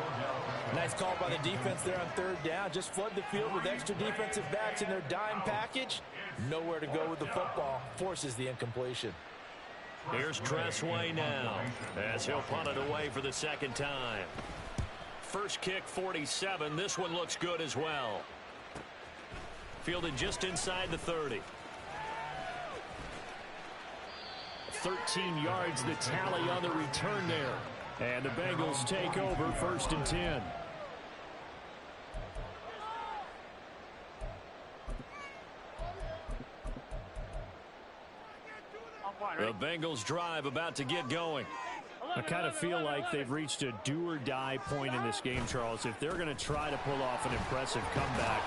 Nice call by the defense there on 3rd down. Just flood the field with extra defensive backs in their dime package. Nowhere to go with the football. Forces the incompletion. Here's Tressway now as he'll punt it away for the 2nd time. First kick 47. This one looks good as well. Fielded just inside the 30. 13 yards the tally on the return there. And the Bengals take over 1st and 10. The Bengals drive about to get going. I kind of feel like they've reached a do-or-die point in this game, Charles. If they're going to try to pull off an impressive comeback,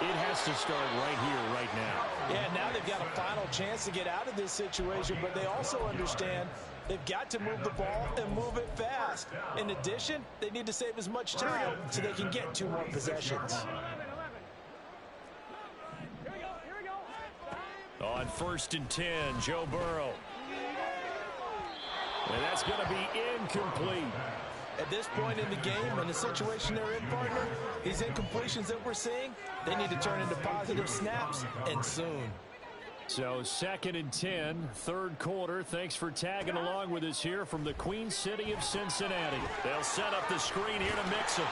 it has to start right here, right now. Yeah, now they've got a final chance to get out of this situation, but they also understand they've got to move the ball and move it fast. In addition, they need to save as much time so they can get 2 more possessions. On 1st and 10, Joe Burrow. And that's going to be incomplete. At this point in the game, in the situation they're in, partner, these incompletions that we're seeing, they need to turn into positive snaps, and soon. So 2nd and 10, 3rd quarter. Thanks for tagging along with us here from the Queen City of Cincinnati. They'll set up the screen here to mix him.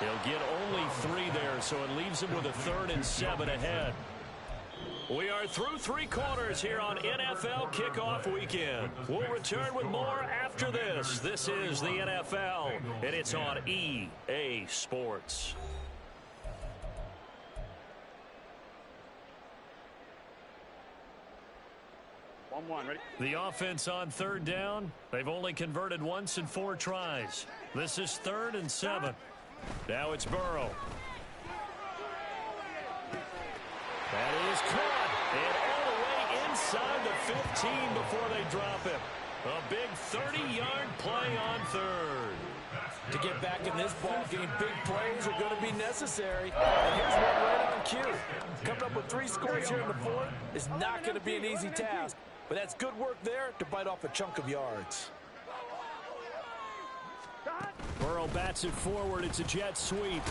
He'll get only 3 there, so it leaves him with a 3rd and 7 ahead. We are through 3 quarters here on NFL Kickoff Weekend. We'll return with more after this. This is the NFL, and it's on EA Sports. Ready? The offense on 3rd down. They've only converted once in 4 tries. This is 3rd and 7. Now it's Burrow. That is caught. And all the way inside the 15 before they drop him. A big 30-yard play on 3rd. To get back in this ball game, big plays are going to be necessary. And here's one right on cue. Coming up with 3 scores here in the 4th is not going to be an easy task. But that's good work there to bite off a chunk of yards. Burrow bats it forward. It's a jet sweep.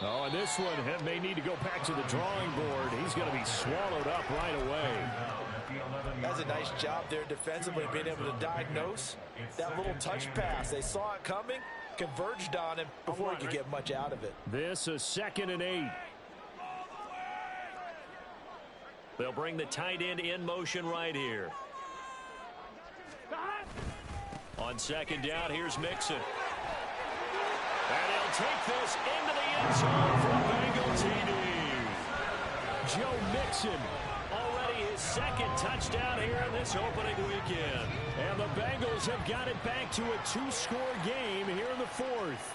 Oh, and this one may need to go back to the drawing board. He's going to be swallowed up right away. That's a nice job there defensively, being able to diagnose that little touch pass. They saw it coming, converged on him before he could get much out of it. This a 2nd and 8. They'll bring the tight end in motion right here. On 2nd down, here's Mixon. And he'll take this into the end zone for Bengal TD. Joe Mixon already his second touchdown here in this opening weekend. And the Bengals have got it back to a 2-score game here in the fourth.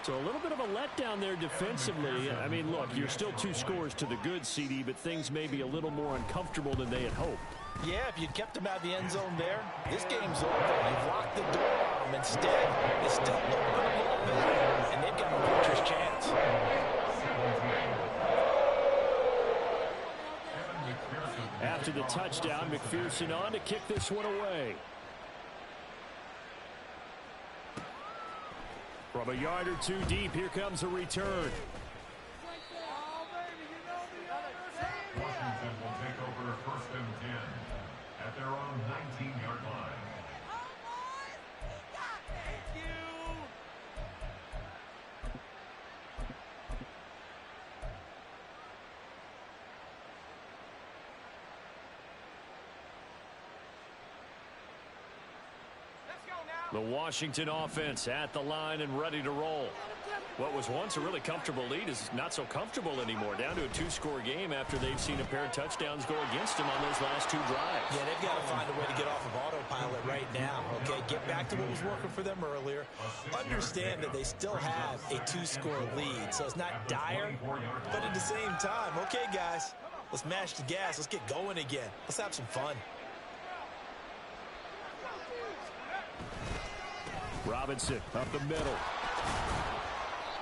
So a little bit of a letdown there defensively. I mean, look, you're still 2 scores to the good, CD, but things may be a little more uncomfortable than they had hoped. Yeah, if you'd kept him out of the end zone there, this game's over. They've locked the door on him. Instead, they still open a little bit, and they've got a puncher's chance. After the touchdown, McPherson on to kick this one away. From a yard or 2 deep, here comes a return. Washington will take over 1st and 10 at their own 19-yard line. The Washington offense at the line and ready to roll. What was once a really comfortable lead is not so comfortable anymore. Down to a 2-score game after they've seen a pair of touchdowns go against them on those last 2 drives. Yeah, they've got to find a way to get off of autopilot right now. Okay, get back to what was working for them earlier. Understand that they still have a 2-score lead, so it's not dire. But at the same time, okay, guys, let's mash the gas. Let's get going again. Let's have some fun. Robinson up the middle.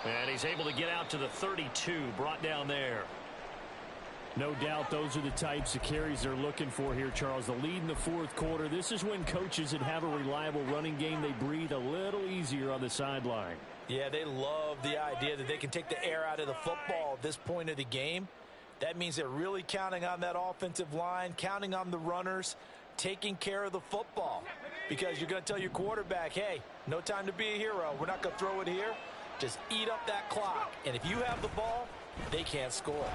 And he's able to get out to the 32, brought down there. No doubt those are the types of carries they're looking for here, Charles. The lead in the fourth quarter. This is when coaches that have a reliable running game, they breathe a little easier on the sideline. Yeah, they love the idea that they can take the air out of the football at this point of the game. That means they're really counting on that offensive line, counting on the runners, taking care of the football. Because you're going to tell your quarterback, hey, no time to be a hero. We're not going to throw it here. Just eat up that clock. And if you have the ball, they can't score.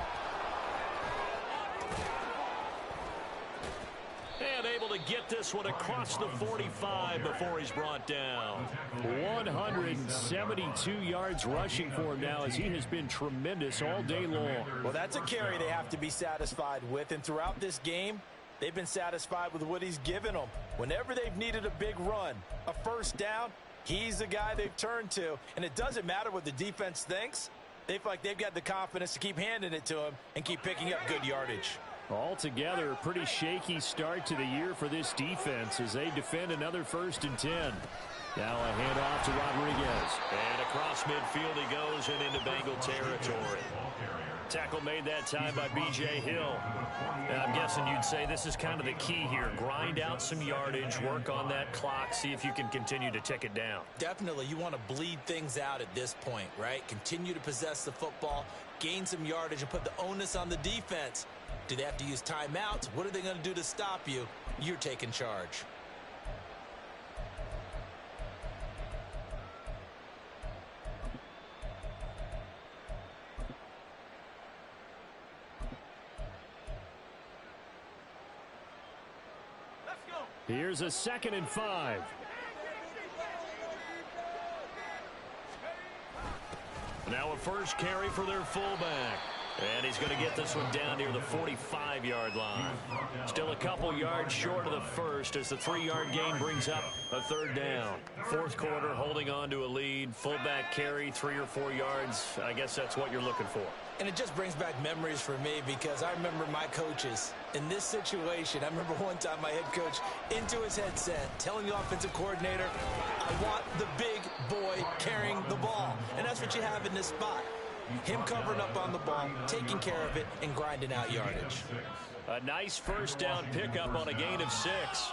And able to get this one across the 45 before he's brought down. 172 yards rushing for him now as he has been tremendous all day long. Well, that's a carry they have to be satisfied with. And throughout this game, they've been satisfied with what he's given them. Whenever they've needed a big run, a first down, he's the guy they've turned to. And it doesn't matter what the defense thinks. They feel like they've got the confidence to keep handing it to him and keep picking up good yardage. Altogether, a pretty shaky start to the year for this defense as they defend another 1st and 10. Now a handoff to Rodriguez. And across midfield he goes and into Bengal territory. Tackle made that time by B.J. Hill. And I'm guessing you'd say this is kind of the key here. Grind out some yardage, work on that clock, see if you can continue to tick it down. Definitely, you want to bleed things out at this point, right? Continue to possess the football, gain some yardage, and put the onus on the defense. Do they have to use timeouts? What are they going to do to stop you? You're taking charge. Here's a 2nd and 5. Now a first carry for their fullback. And he's going to get this one down near the 45-yard line. Still a couple yards short of the first as the 3-yard gain brings up a 3rd down. Fourth quarter, holding on to a lead. Fullback carry, 3 or 4 yards. I guess that's what you're looking for. And it just brings back memories for me because I remember my coaches in this situation. I remember one time my head coach into his headset telling the offensive coordinator, I want the big boy carrying the ball. And that's what you have in this spot. Him covering up on the ball, taking care of it, and grinding out yardage. A nice first down pickup on a gain of 6.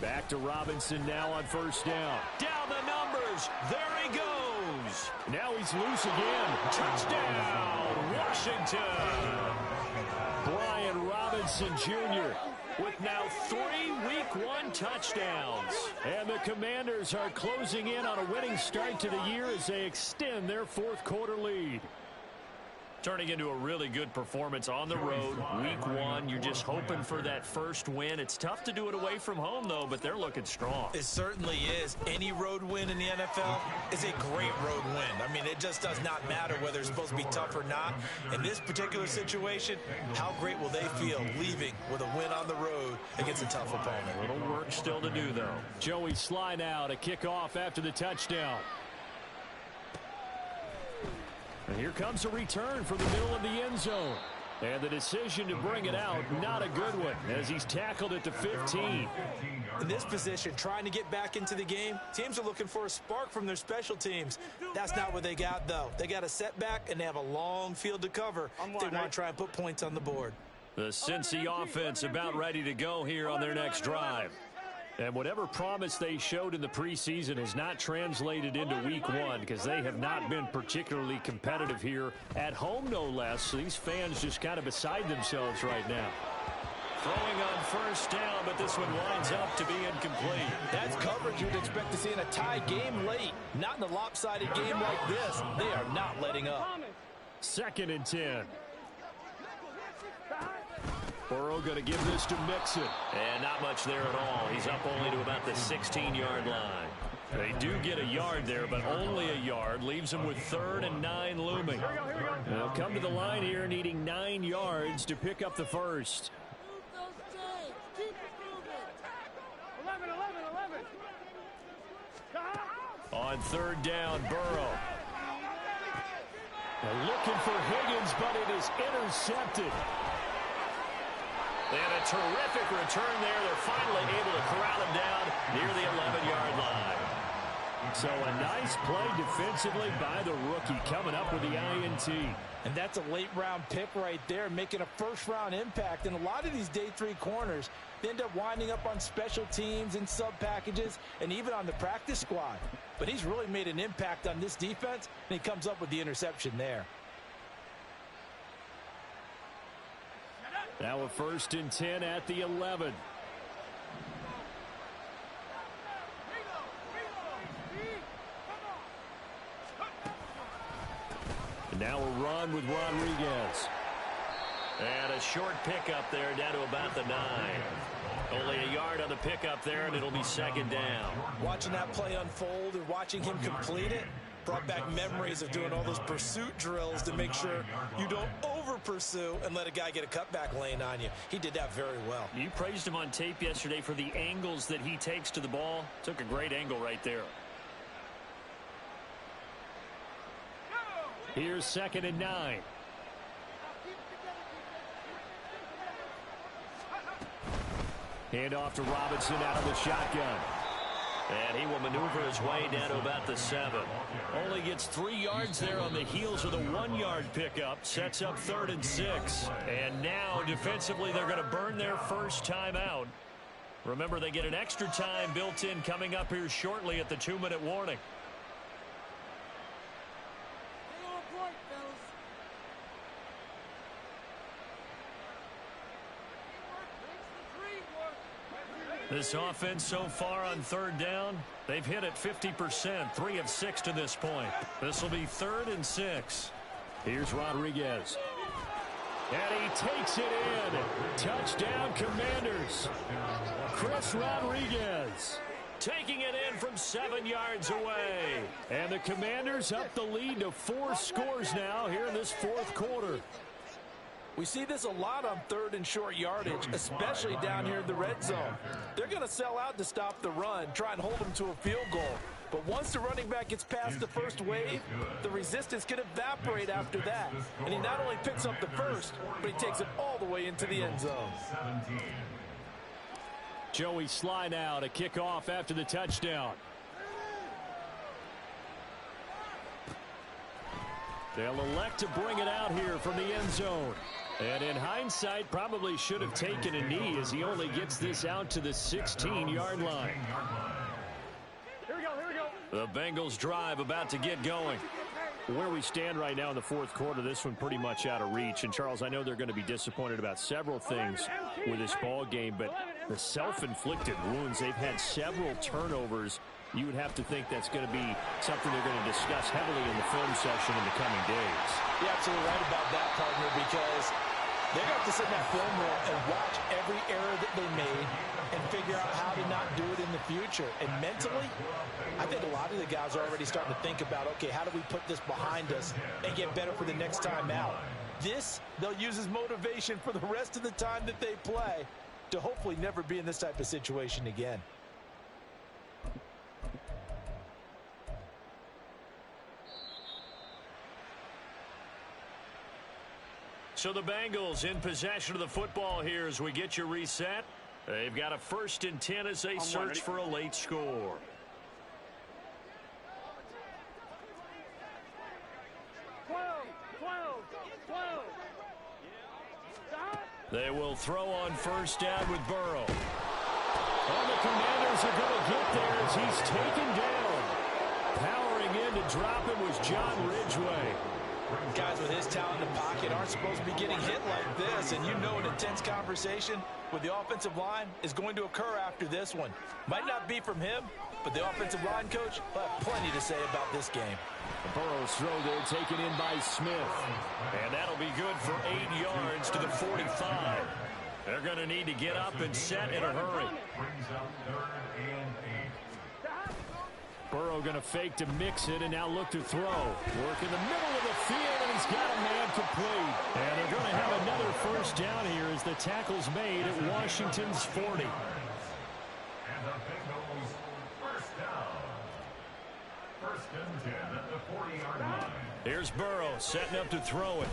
Back to Robinson now on first down. Down the numbers. There he goes. Now he's loose again. Touchdown, Washington. Brian Robinson Jr. with now 3 Week 1 touchdowns. And the Commanders are closing in on a winning start to the year as they extend their fourth quarter lead. Turning into a really good performance on the road. Week 1, you're just hoping for that first win. It's tough to do it away from home, though, but they're looking strong. It certainly is. Any road win in the NFL is a great road win. I mean, it just does not matter whether it's supposed to be tough or not. In this particular situation, how great will they feel leaving with a win on the road against a tough opponent? A little work still to do, though. Joey Sly now to kick off after the touchdown. And here comes a return from the middle of the end zone. And the decision to bring it out, not a good one, as he's tackled at the 15. In this position, trying to get back into the game, teams are looking for a spark from their special teams. That's not what they got, though. They got a setback, and they have a long field to cover if they want to try and put points on the board. The Cincy offense about ready to go here on their next drive. And whatever promise they showed in the preseason has not translated into Week 1 because they have not been particularly competitive here at home, no less. So these fans just kind of beside themselves right now. Throwing on first down, but this one winds up to be incomplete. That's coverage you'd expect to see in a tie game late. Not in a lopsided game like this. They are not letting up. 2nd and 10. Burrow going to give this to Mixon. And not much there at all. He's up only to about the 16-yard line. They do get a yard there, but only a yard. Leaves them with 3rd and 9 looming. They'll come to the line here needing 9 yards to pick up the first. 11. On 3rd down, Burrow. They're looking for Higgins, but it is intercepted. They had a terrific return there. They're finally able to corral him down near the 11-yard line. So a nice play defensively by the rookie coming up with the INT. And that's a late-round pick right there, making a first-round impact. And a lot of these day 3 corners, they end up winding up on special teams and sub-packages and even on the practice squad. But he's really made an impact on this defense, and he comes up with the interception there. Now a 1st and 10 at the 11. And now a run with Rodriguez. And a short pickup there down to about the 9. Only a yard on the pickup there, and it'll be 2nd down. Watching that play unfold and watching him complete it brought back memories of doing all those pursuit drills to make sure you don't over-pursue and let a guy get a cutback lane on you. He did that very well. You praised him on tape yesterday for the angles that he takes to the ball. Took a great angle right there. Here's 2nd and 9. Hand off to Robinson out of the shotgun. And he will maneuver his way down to about the 7. Only gets 3 yards there on the heels of the 1-yard pickup. Sets up 3rd and 6. And now defensively they're going to burn their first time out. Remember, they get an extra time built in coming up here shortly at the 2-minute warning. This offense so far on 3rd down, they've hit it 50%, 3 of 6 to this point. This will be 3rd and 6. Here's Rodriguez. And he takes it in. Touchdown, Commanders. Chris Rodriguez taking it in from 7 yards away. And the Commanders up the lead to 4 scores now here in this 4th quarter. We see this a lot on 3rd and short yardage, especially down here in the red zone. They're going to sell out to stop the run, try and hold them to a field goal. But once the running back gets past the first wave, the resistance can evaporate after that. And he not only picks up the first, but he takes it all the way into the end zone. Joey Sly now to kick off after the touchdown. They'll elect to bring it out here from the end zone. And in hindsight, probably should have taken a knee as he only gets this out to the 16-yard line. Here we go. The Bengals drive about to get going. Where we stand right now in the fourth quarter, this one pretty much out of reach. And, Charles, I know they're going to be disappointed about several things with this ball game, but the self-inflicted wounds, they've had several turnovers. You would have to think that's going to be something they're going to discuss heavily in the film session in the coming days. You're absolutely right about that, partner, because they're going to have to sit in that film room and watch every error that they made and figure out how to not do it in the future. And mentally, I think a lot of the guys are already starting to think about, okay, how do we put this behind us and get better for the next time out? This, they'll use as motivation for the rest of the time that they play to hopefully never be in this type of situation again. So the Bengals in possession of the football here as we get you reset. They've got a 1st and 10 as they search for a late score. They will throw on 1st down with Burrow. And the Commanders are going to get there as he's taken down. Powering in to drop him was John Ridgeway. Guys with his talent in the pocket aren't supposed to be getting hit like this, and you know an intense conversation with the offensive line is going to occur after this one. Might not be from him, but the offensive line coach will have plenty to say about this game. Burrow's throw there taken in by Smith. And that'll be good for 8 yards to the 45. They're going to need to get up and set in a hurry. Burrow going to fake to mix it and now look to throw. Work in the middle of the field, and he's got a man complete. And they're going to have another 1st down here as the tackle's made at Washington's 40. And the Bengals 1st down. 1st and 10 at the 40-yard line. Here's Burrow setting up to throw it.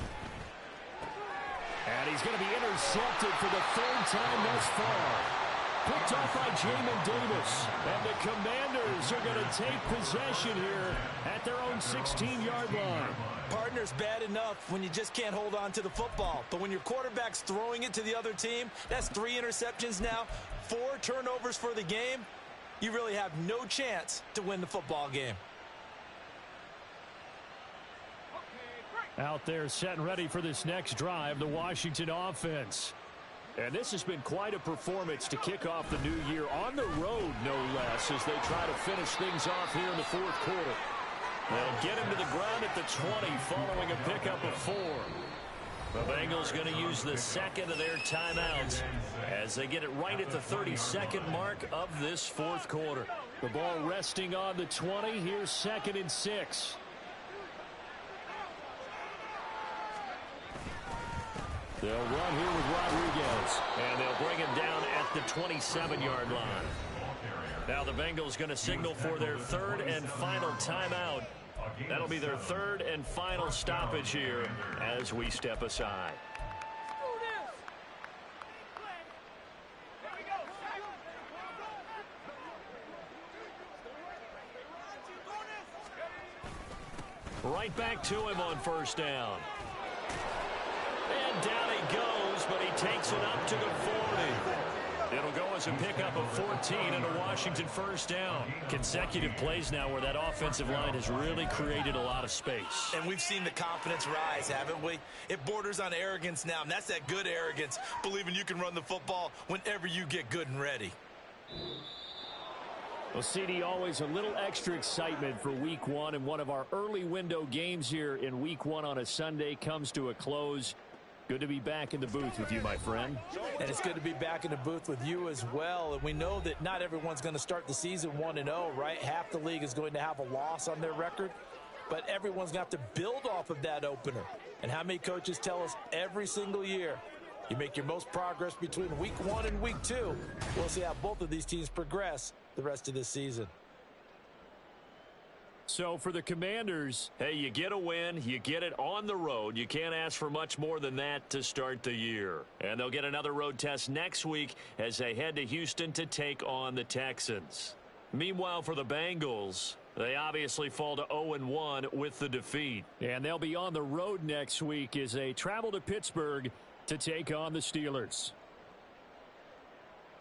And he's going to be intercepted for the 3rd time thus far. Picked off by Jamin Davis. And the Commanders are going to take possession here at their own 16-yard line. Partner's bad enough when you just can't hold on to the football. But when your quarterback's throwing it to the other team, that's 3 interceptions now, 4 turnovers for the game. You really have no chance to win the football game. Out there set and ready for this next drive, the Washington offense. And this has been quite a performance to kick off the new year on the road, no less, as they try to finish things off here in the 4th quarter. They'll get him to the ground at the 20 following a pickup of 4. The Bengals going to use the 2nd of their timeouts as they get it right at the 32nd mark of this 4th quarter. The ball resting on the 20. Here's 2nd and 6. They'll run here with Rodriguez. And they'll bring him down at the 27-yard line. Now the Bengals going to signal for their 3rd and final timeout. That'll be their 3rd and final stoppage here as we step aside. Right back to him on 1st down. And down he goes, but he takes it up to the 40. It'll go as a pickup of 14 and a Washington 1st down. Consecutive plays now where that offensive line has really created a lot of space. And we've seen the confidence rise, haven't we? It borders on arrogance now, and that's that good arrogance, believing you can run the football whenever you get good and ready. Well, CD, always a little extra excitement for Week 1, and one of our early window games here in Week 1 on a Sunday comes to a close. Good to be back in the booth with you, my friend. And it's good to be back in the booth with you as well. And we know that not everyone's going to start the season 1-0, right? Half the league is going to have a loss on their record. But everyone's going to have to build off of that opener. And how many coaches tell us every single year, you make your most progress between Week 1 and Week 2. We'll see how both of these teams progress the rest of this season. So for the Commanders, hey, you get a win, you get it on the road. You can't ask for much more than that to start the year. And they'll get another road test next week as they head to Houston to take on the Texans. Meanwhile, for the Bengals, they obviously fall to 0-1 with the defeat. And they'll be on the road next week as they travel to Pittsburgh to take on the Steelers.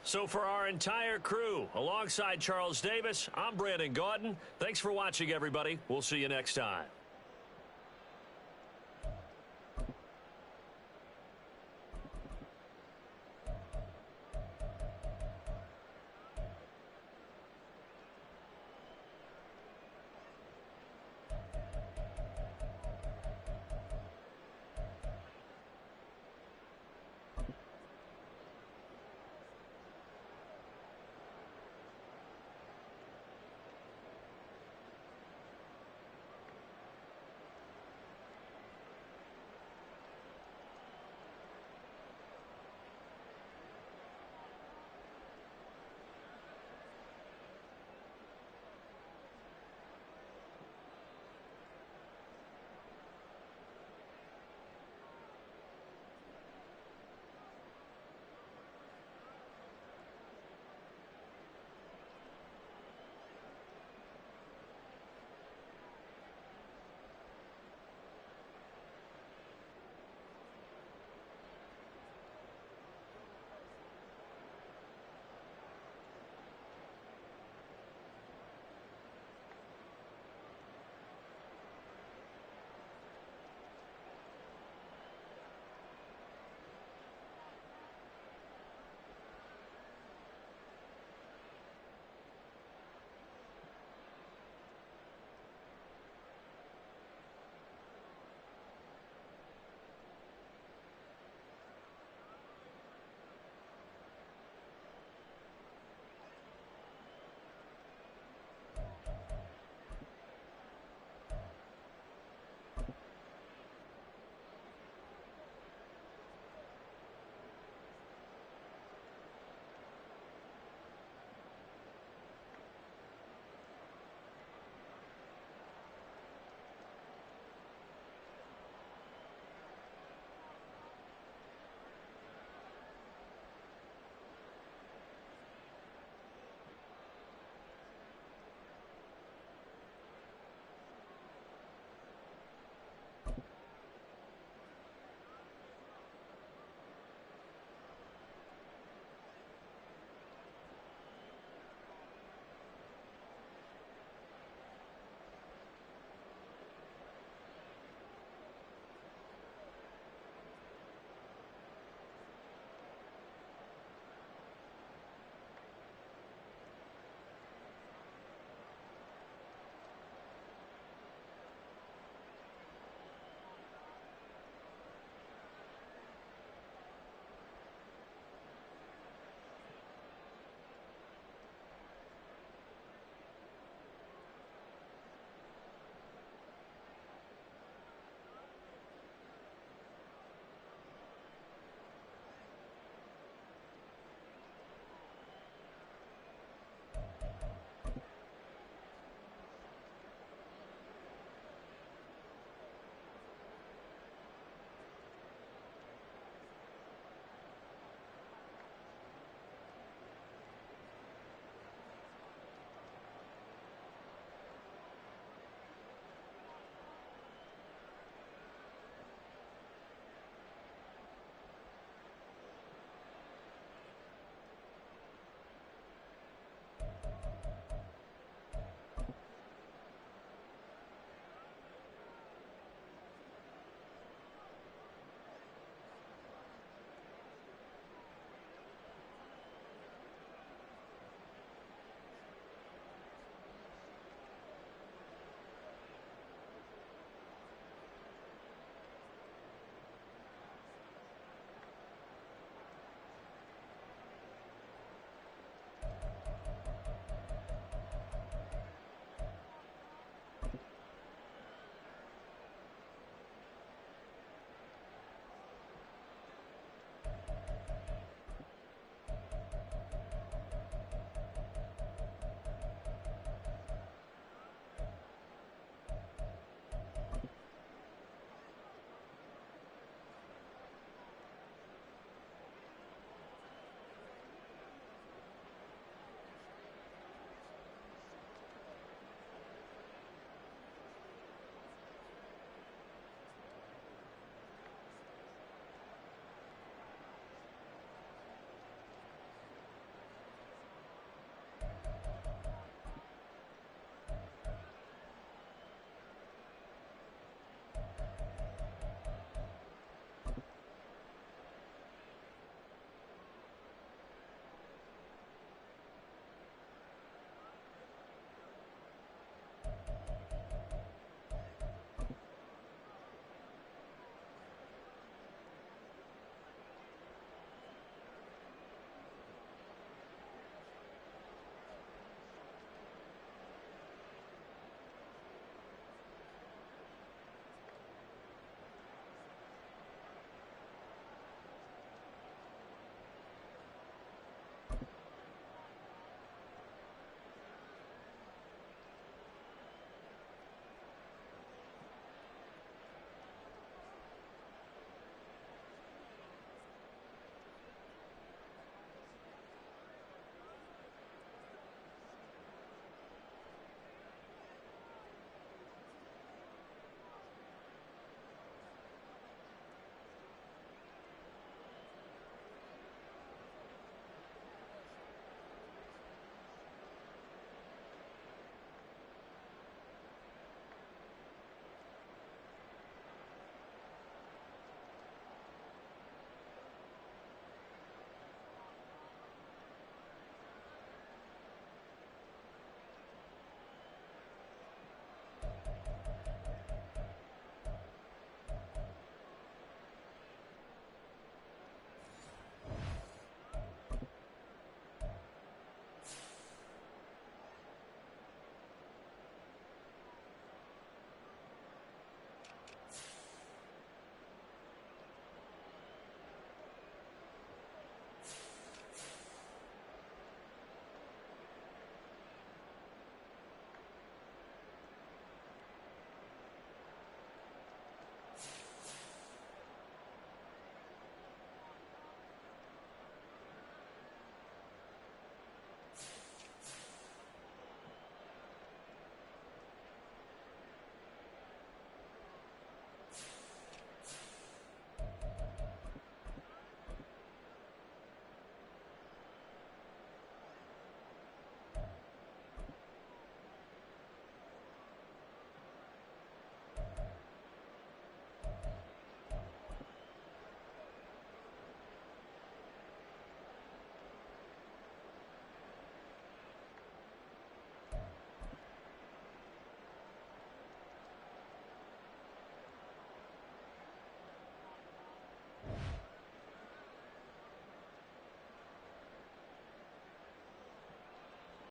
So for our entire crew, alongside Charles Davis, I'm Brandon Gaudin. Thanks for watching, everybody. We'll see you next time.